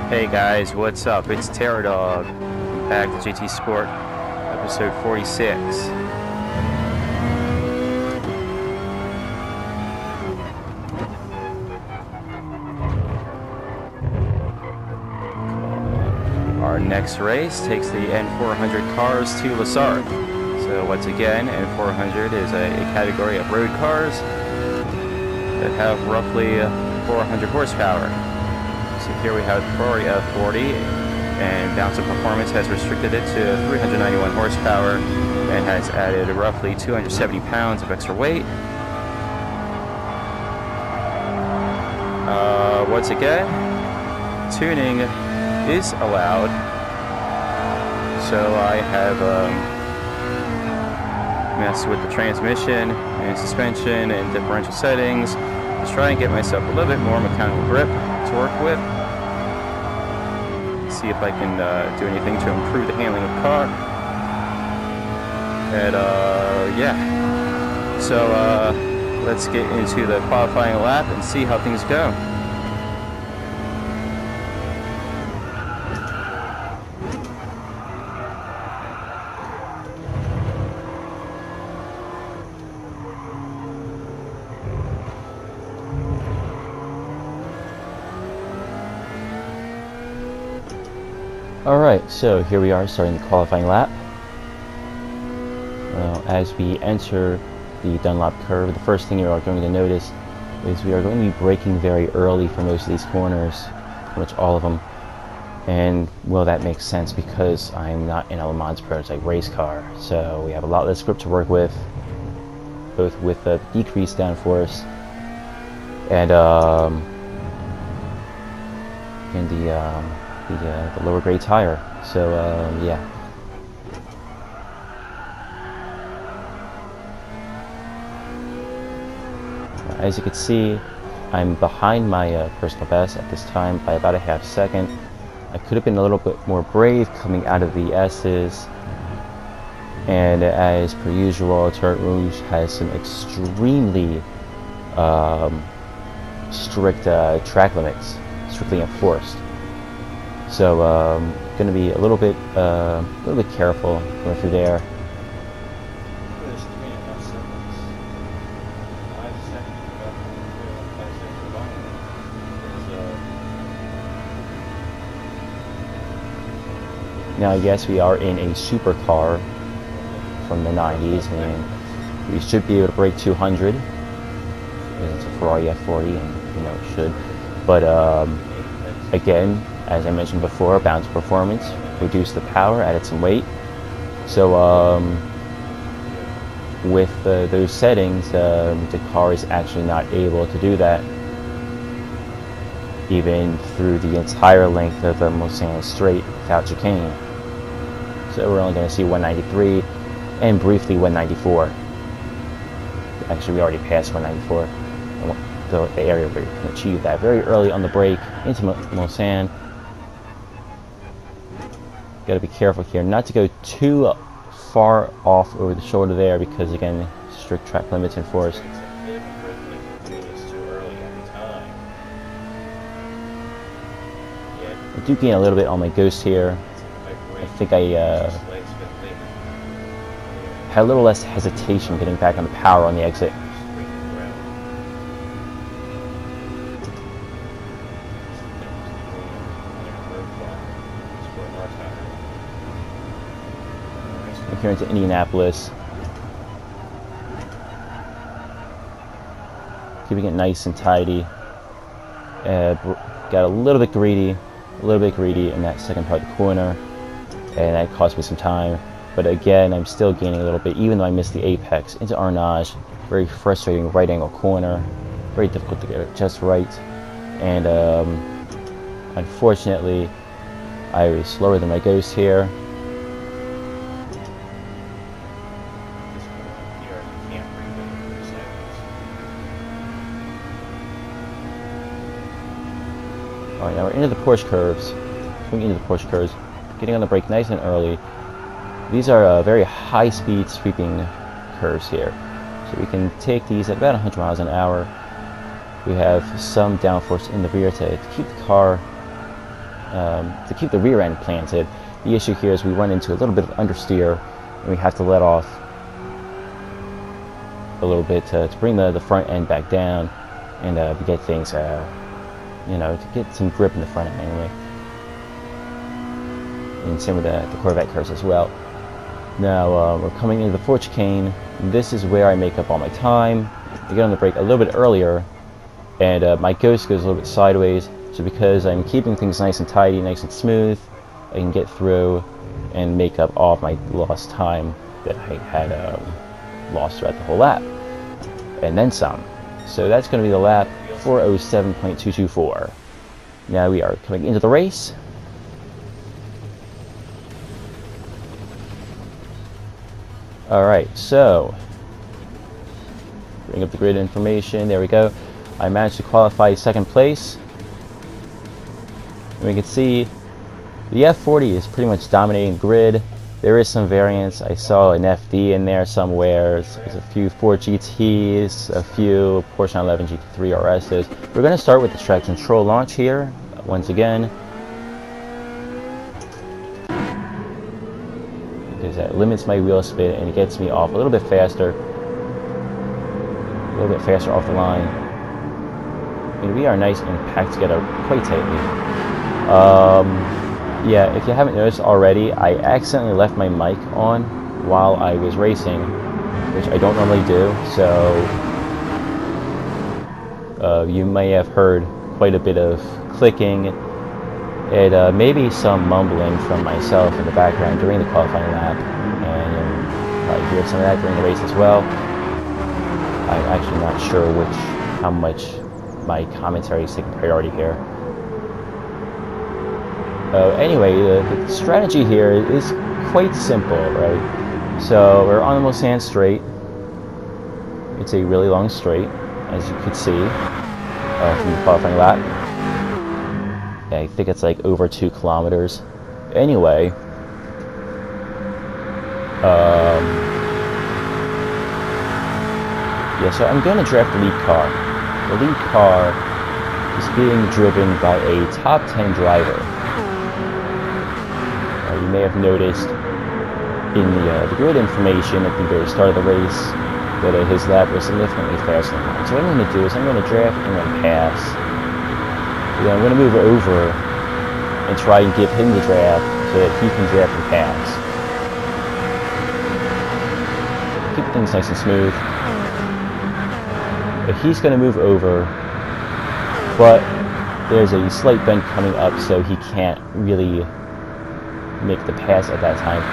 Hey guys, what's up? It's Terror Dog. Back to GT Sport, episode 46. Our next race takes the N400 cars to Sarthe. So once again, N400 is a category of road cars that have roughly 400 horsepower. So here we have the Ferrari F40, and Bounce of Performance has restricted it to 391 horsepower and has added roughly 270 pounds of extra weight. Once again, tuning is allowed. So I have messed with the transmission and suspension and differential settings to try and get myself a little bit more mechanical grip to work with. See if I can do anything to improve the handling of the car. And yeah, so let's get into the qualifying lap and see how things go. Alright, so here we are starting the qualifying lap. As we enter the Dunlop curve, the first thing you are going to notice is we are going to be braking very early for most of these corners, pretty much all of them. And well, that makes sense because I'm not in a Le Mans prototype race car, so we have a lot less grip to work with, both with the decreased downforce and the lower grade tire. So yeah. As you can see, I'm behind my personal best at this time by about a half second. I could have been a little bit more brave coming out of the S's, and as per usual, Turret Rouge has some extremely strict track limits, strictly enforced. So going to be a little bit careful going through there. Now, yes, we are in a supercar from the 90s, and we should be able to break 200. It's a Ferrari F40, and it should. But again, as I mentioned before, Bounce Performance reduced the power, added some weight. So with those settings, the car is actually not able to do that, even through the entire length of the Mulsanne straight without chicane. So we're only going to see 193 and briefly 194. Actually, we already passed 194. The area where you can achieve that very early on the brake into Mulsanne. Got to be careful here not to go too far off over the shoulder there, because again, strict track limits enforced. I do gain a little bit on my Ghost here. I think I had a little less hesitation getting back on the power on the exit. Here into Indianapolis, keeping it nice and tidy. Got a little bit greedy in that second part of the corner, and that cost me some time. But again, I'm still gaining a little bit, even though I missed the apex into Arnage. Very frustrating right angle corner, very difficult to get it just right, and unfortunately, I was slower than my Ghost here. Alright, now we're into the Porsche curves. Swinging into the Porsche curves, getting on the brake nice and early. These are very high-speed sweeping curves here. So we can take these at about 100 miles an hour. We have some downforce in the rear to keep the car to keep the rear end planted. The issue here is we run into a little bit of understeer, and we have to let off a little bit to bring the front end back down, and to get things, you know, to get some grip in the front end anyway. And same with the Corvette curves as well. Now we're coming into the fourth chicane. This is where I make up all my time. I get on the brake a little bit earlier, and my ghost goes a little bit sideways. So because I'm keeping things nice and tidy, nice and smooth, I can get through and make up all of my lost time that I had lost throughout the whole lap, and then some. So that's going to be the lap 4:07.224. Now we are coming into the race. Alright, so bring up the grid information. There we go. I managed to qualify second place. And we can see the F40 is pretty much dominating grid. There is some variance. I saw an FD in there somewhere. There's a few Ford GTs, a few Porsche 911 GT3 RSs. We're going to start with the traction control launch here, once again, because that limits my wheel spin and it gets me off a little bit faster off the line. And we are nice and packed together quite tightly. Yeah, if you haven't noticed already, I accidentally left my mic on while I was racing, which I don't normally do, so you may have heard quite a bit of clicking and maybe some mumbling from myself in the background during the qualifying lap, and you'll probably hear some of that during the race as well. I'm actually not sure how much my commentary is taking priority here. Anyway, the strategy here is quite simple, right? So we're on the Mulsanne straight. It's a really long straight, as you could see from the qualifying lap. Yeah, I think it's like over 2 kilometers. Anyway, yeah, so I'm going to draft the lead car. The lead car is being driven by a top 10 driver. You may have noticed in the grid information at the very start of the race that his lap was significantly faster than mine. So what I'm going to do is I'm going to draft and then pass. Then I'm going to move over and try and give him the draft so that he can draft and pass. Keep things nice and smooth. But he's going to move over, but there's a slight bend coming up, so he can't really make the pass at that time.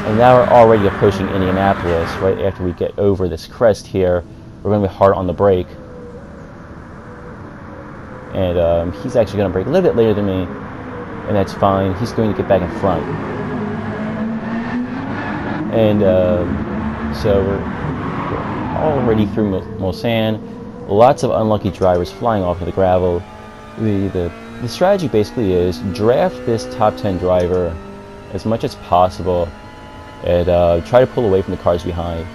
And now we're already approaching Indianapolis. Right after we get over this crest here, we're going to be hard on the brake. And he's actually going to brake a little bit later than me, and that's fine. He's going to get back in front. And so we're already through Mulsanne. Lots of unlucky drivers flying off of the gravel. The strategy basically is draft this top 10 driver as much as possible and try to pull away from the cars behind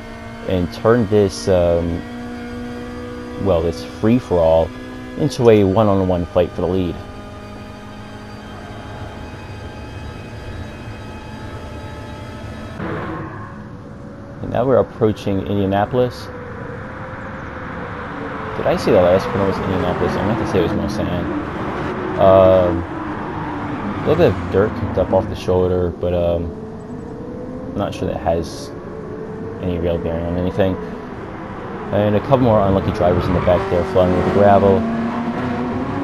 and turn this this free-for-all into a one-on-one fight for the lead. And now we're approaching Indianapolis. Did I say the last one was Indianapolis? I meant to say it was Mulsanne. A little bit of dirt kicked up off the shoulder, but I'm not sure that has any real bearing on anything. And a couple more unlucky drivers in the back there flying over the gravel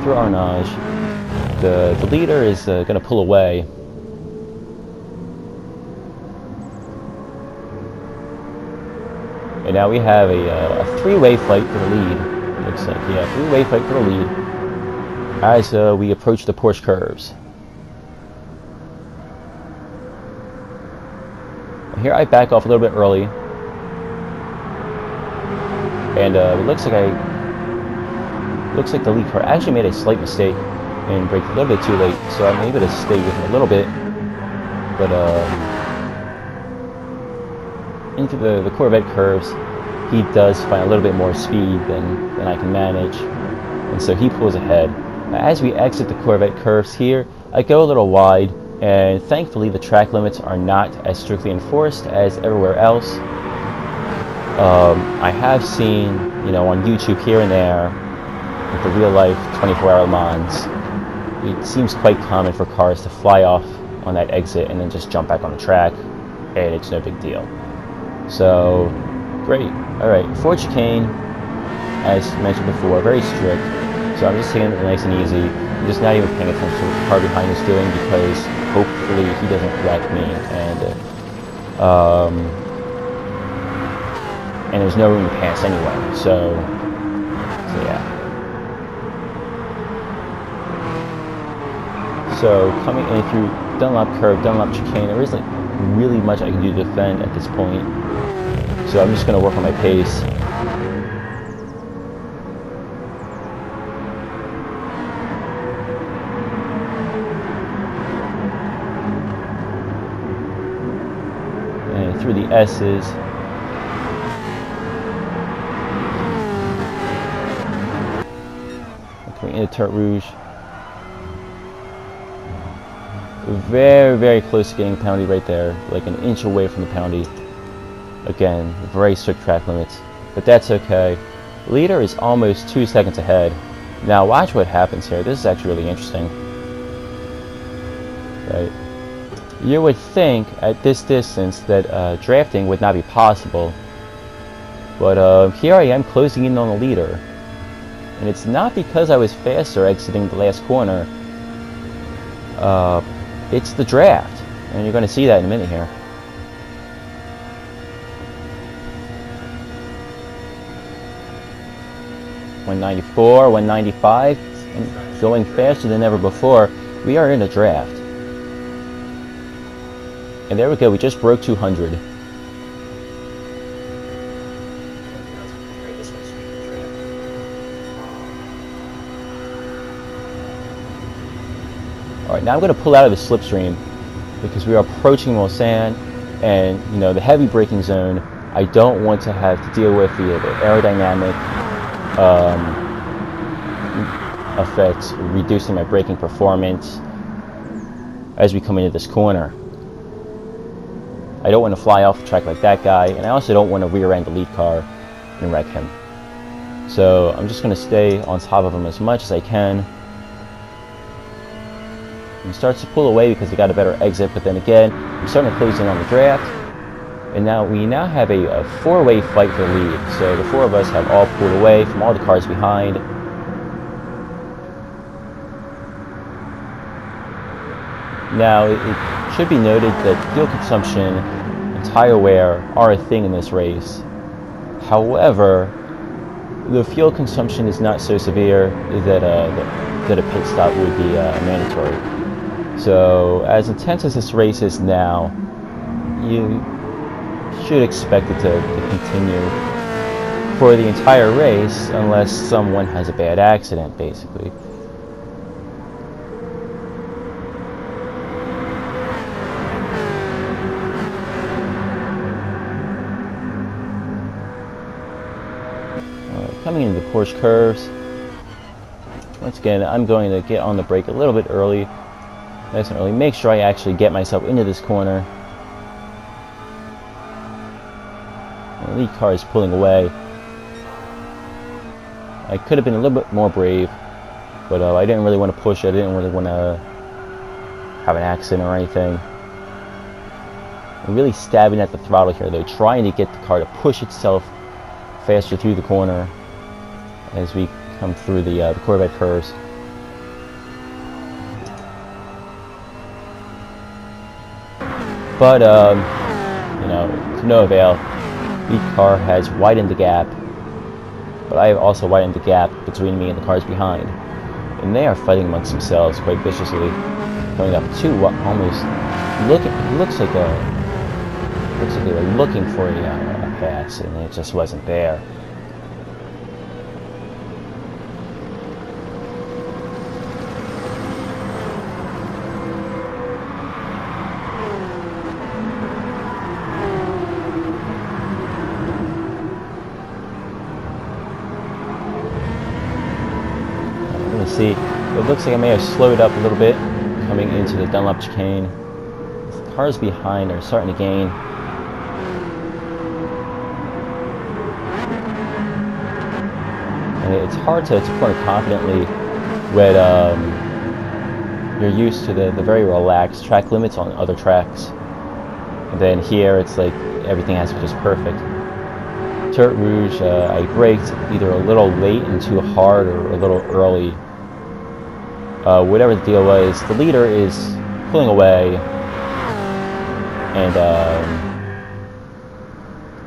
through Arnage. The leader is going to pull away. And now we have a three-way fight for the lead. Looks like, yeah, three-way fight for the lead as we approach the Porsche curves. Here I back off a little bit early, and it looks like the lead car actually made a slight mistake and braked a little bit too late, so I'm able to stay with him a little bit. But into the Corvette curves, he does find a little bit more speed than I can manage, and so he pulls ahead. As we exit the Corvette curves here, I go a little wide, and thankfully the track limits are not as strictly enforced as everywhere else. I have seen, on YouTube here and there, with the real life 24-hour Le Mans, it seems quite common for cars to fly off on that exit and then just jump back on the track, and it's no big deal. So, great. Alright, Ford chicane, as mentioned before, very strict. So I'm just taking it nice and easy. I'm just not even paying attention to what the car behind is doing, because hopefully he doesn't wreck me, and there's no room to pass anyway. So yeah. So coming in through Dunlop curve, Dunlop chicane, there isn't really much I can do to defend at this point. So I'm just going to work on my pace. And through the S's. Coming into Turret Rouge. Very, very close to getting the penalty right there, like an inch away from the penalty. Again, very strict track limits, but that's okay. Leader is almost 2 seconds ahead. Now watch what happens here. This is actually really interesting. Right. You would think at this distance that drafting would not be possible, but here I am closing in on the leader. And it's not because I was faster exiting the last corner. It's the draft, and you're going to see that in a minute here. .194, 195, and going faster than ever before. We are in a draft. And there we go, we just broke 200. Alright, now I'm going to pull out of the slipstream because we are approaching Mulsanne, and the heavy braking zone. I don't want to have to deal with the aerodynamic effects, reducing my braking performance as we come into this corner. I don't want to fly off the track like that guy, and I also don't want to rear end the lead car and wreck him. So I'm just going to stay on top of him as much as I can. He starts to pull away because he got a better exit, but then again, I'm starting to close in on the draft. And now we have a four-way fight for the lead. So the four of us have all pulled away from all the cars behind. Now it should be noted that fuel consumption and tire wear are a thing in this race. However, the fuel consumption is not so severe that a pit stop would be mandatory. So as intense as this race is now, you should expect it to continue for the entire race unless someone has a bad accident, basically. Coming into the Porsche curves, once again, I'm going to get on the brake a little bit early, nice and early, make sure I actually get myself into this corner. The lead car is pulling away. I could have been a little bit more brave, but I didn't really want to push it. I didn't really want to have an accident or anything. I'm really stabbing at the throttle here, though, trying to get the car to push itself faster through the corner as we come through the Corvette curves. But to no avail. The car has widened the gap, but I have also widened the gap between me and the cars behind, and they are fighting amongst themselves quite viciously, going up to almost looks like they were looking for a pass, and it just wasn't there. See, it looks like I may have slowed up a little bit coming into the Dunlop chicane. The cars behind are starting to gain. And it's hard to corner confidently when you're used to the very relaxed track limits on other tracks. And then here it's like everything has to be just perfect. Turret Rouge, I braked either a little late and too hard or a little early. Whatever the deal was, the leader is pulling away, and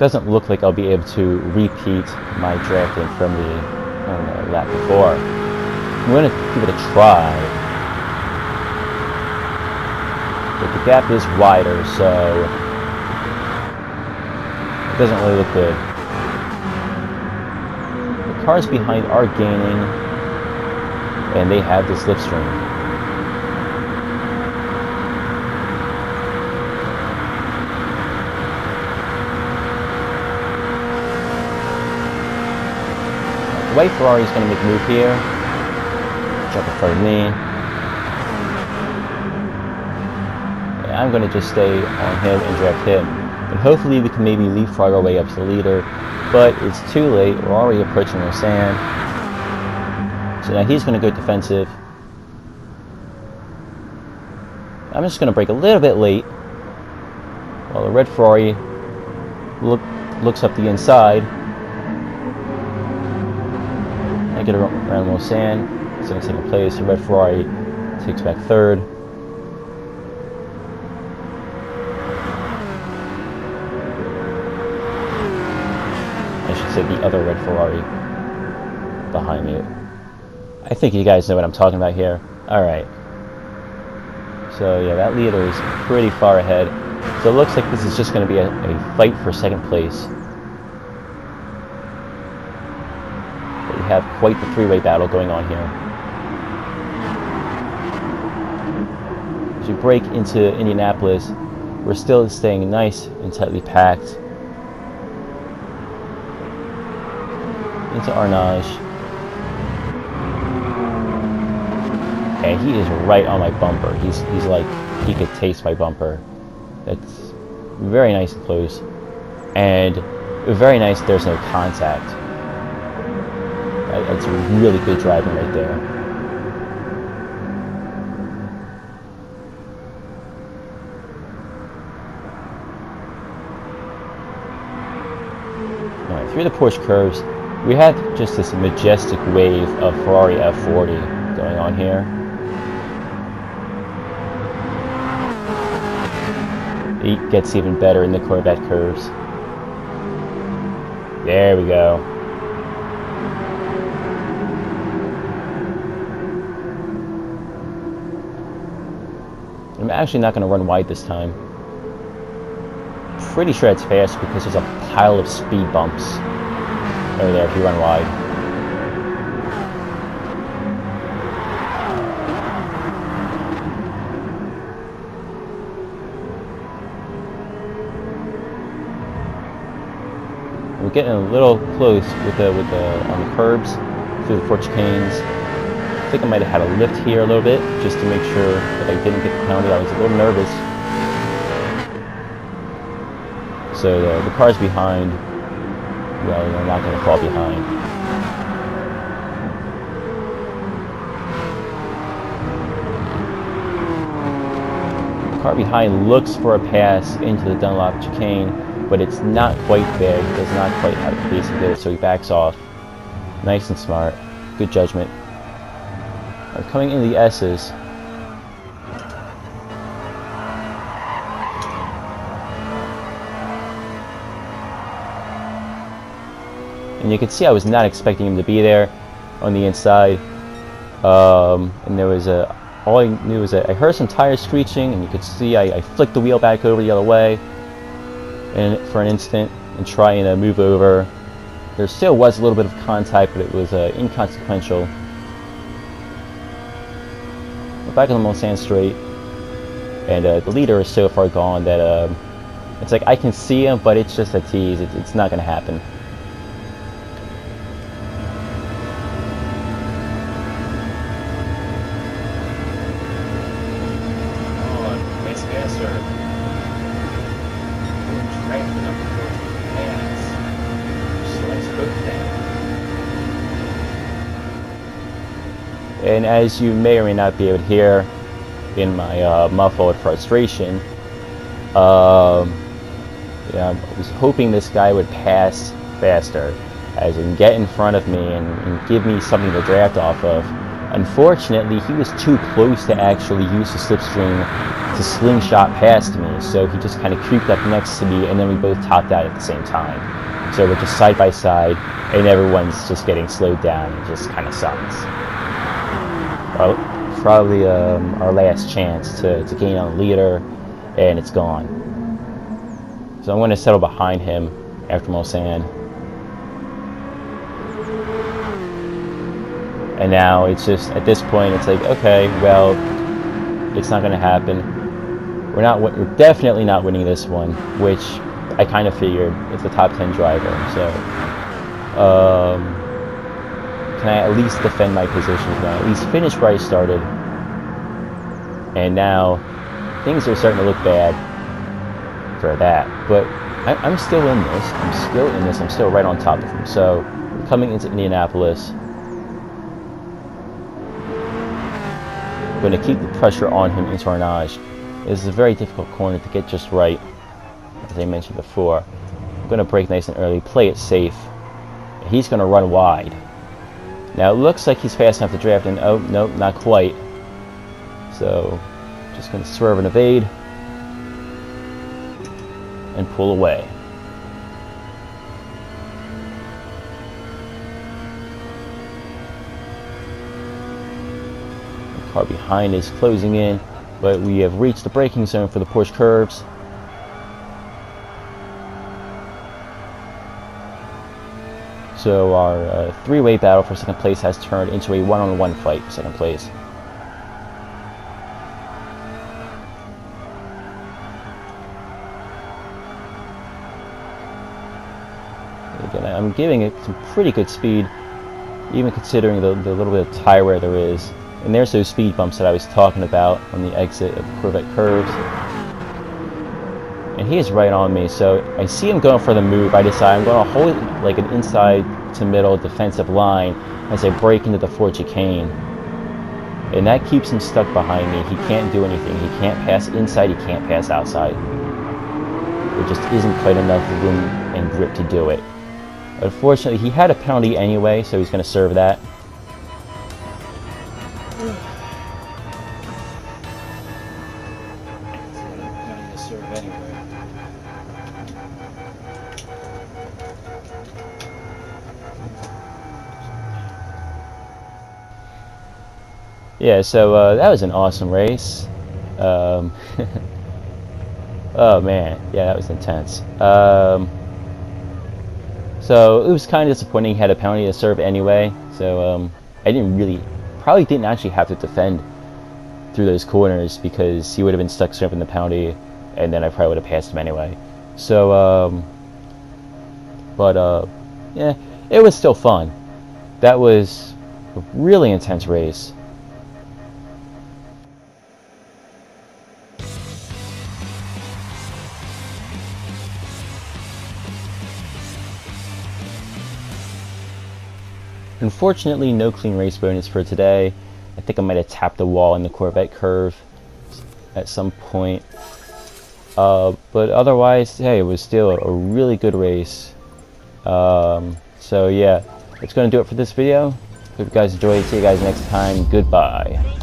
doesn't look like I'll be able to repeat my drafting from the lap before. I'm going to give it a try, but the gap is wider, so it doesn't really look good. The cars behind are gaining, and they have the slipstream. The white Ferrari is going to make a move here. Jump in front of me. And I'm going to just stay on him and draft him. And hopefully we can maybe leapfrog our way up to the leader. But it's too late. We're already approaching the sand. So now he's going to go defensive. I'm just going to brake a little bit late while the red Ferrari looks up the inside. I get around a little sand. It's going to take a place. The red Ferrari takes back third. I should say the other red Ferrari behind me. I think you guys know what I'm talking about here. Alright. So yeah, that leader is pretty far ahead. So it looks like this is just going to be a fight for second place. But we have quite the three-way battle going on here. As we break into Indianapolis, we're still staying nice and tightly packed. Into Arnage. And he is right on my bumper. He's like, he could taste my bumper. That's very nice and close. And very nice there's no contact. That's really good driving right there. Alright, through the Porsche curves, we have just this majestic wave of Ferrari F40 going on here. It gets even better in the Corvette curves. There we go. I'm actually not going to run wide this time. Pretty sure it's fast because there's a pile of speed bumps over there if you run wide. We're getting a little close with on the curbs through the four chicanes. I think I might have had a lift here a little bit just to make sure that I didn't get pounded. I was a little nervous. So the cars behind, well, they're not going to fall behind. The car behind looks for a pass into the Dunlop chicane, but it's not quite there. He does not quite have the pace to do it, so he backs off. Nice and smart. Good judgment. Coming into the S's. And you can see I was not expecting him to be there on the inside. And there was all I knew was that I heard some tires screeching, and you could see I flicked the wheel back over the other way and for an instant and try and move over. There still was a little bit of contact, but it was inconsequential. We're back on the Mulsanne straight, and the leader is so far gone that it's like I can see him, but it's just a tease. It's not going to happen. And as you may or may not be able to hear in my muffled frustration, I was hoping this guy would pass faster, as in get in front of me and give me something to draft off of. Unfortunately, he was too close to actually use the slipstream to slingshot past me, so he just kind of creeped up next to me, and then we both topped out at the same time. So we're just side by side, and everyone's just getting slowed down. It just kind of sucks. Probably our last chance to gain on the leader, and it's gone. So I'm going to settle behind him after Mulsanne. And now it's just, at this point, it's like, okay, well, it's not going to happen. We're definitely not winning this one, which I kind of figured. It's a top 10 driver, so can I at least defend my position? Can I at least finish where I started? And now things are starting to look bad for that, but I'm still in this. I'm still right on top of him. So coming into Indianapolis, I'm going to keep the pressure on him in Tournage. This is a very difficult corner to get just right, as I mentioned before. I'm going to brake nice and early, play it safe. He's going to run wide. Now it looks like he's fast enough to draft, and oh, nope, not quite. So, just going to swerve and evade, and pull away. The car behind is closing in, but we have reached the braking zone for the Porsche curves. So our three-way battle for second place has turned into a one-on-one fight for second place. Again, I'm giving it some pretty good speed, even considering the little bit of tire wear there is. And there's those speed bumps that I was talking about on the exit of the Corvette curves. And he is right on me, so I see him going for the move. I decide I'm going to hold it like an inside to middle defensive line as I break into the Ford chicane. And that keeps him stuck behind me. He can't do anything. He can't pass inside, he can't pass outside. There just isn't quite enough room and grip to do it. Unfortunately, he had a penalty anyway, so he's going to serve that. Yeah, so that was an awesome race. Oh man, yeah, that was intense. So it was kind of disappointing. He had a penalty to serve anyway, so I probably didn't actually have to defend through those corners, because he would have been stuck serving the penalty, and then I probably would have passed him anyway. So, yeah, it was still fun. That was a really intense race. Unfortunately, no clean race bonus for today. I think I might have tapped the wall in the Corvette curve at some point. But otherwise, hey, it was still a really good race. So yeah, that's going to do it for this video. Hope you guys enjoyed. See you guys next time. Goodbye.